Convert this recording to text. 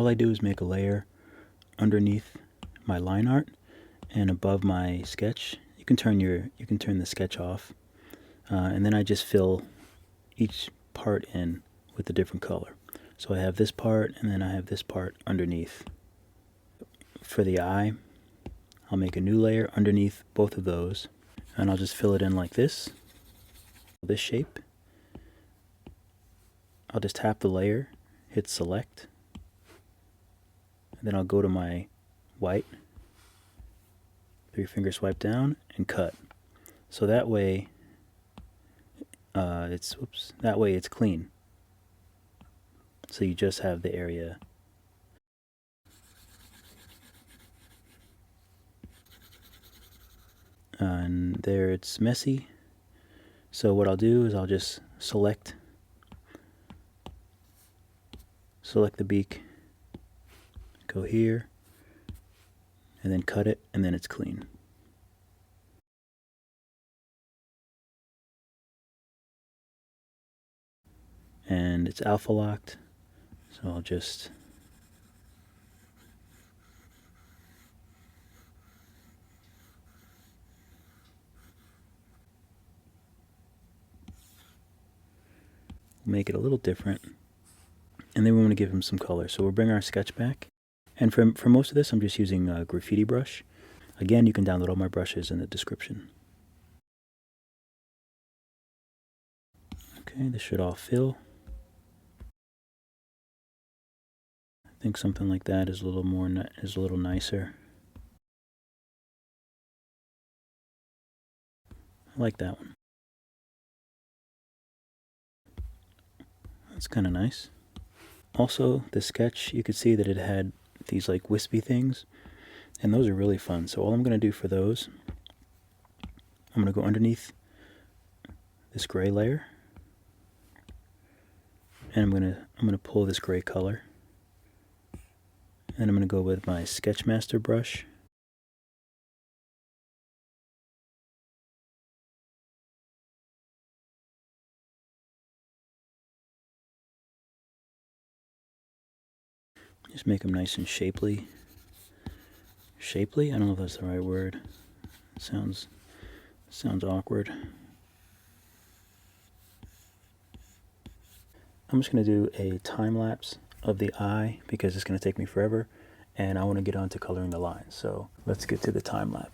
all I do is make a layer underneath my line art and above my sketch. You can turn the sketch off, and then I just fill each part in with a different color. So I have this part, and then I have this part underneath. For the eye, I'll make a new layer underneath both of those, and I'll just fill it in like this shape. I'll just tap the layer, hit select, and then I'll go to my white, 3-finger swipe down, and cut. So that way it's clean. So you just have the area. And there it's messy. So what I'll do is I'll just select the beak, go here, and then cut it, and then it's clean. And it's alpha locked, so I'll just make it a little different, and then we want to give him some color. So we'll bring our sketch back, and for most of this I'm just using a graffiti brush. Again, you can download all my brushes in the description. Okay, this should all fill. I think something like that is a little nicer. I like that one. That's kind of nice. Also, the sketch, you could see that it had these like wispy things, and those are really fun. So all I'm going to do for those, I'm going to go underneath this gray layer, and I'm going to pull this gray color, and I'm going to go with my Sketchmaster brush, just make them nice and shapely. I don't know if that's the right word. It sounds awkward. I'm just going to do a time lapse of the eye because it's going to take me forever, and I want to get on to coloring the lines. So let's get to the time lapse.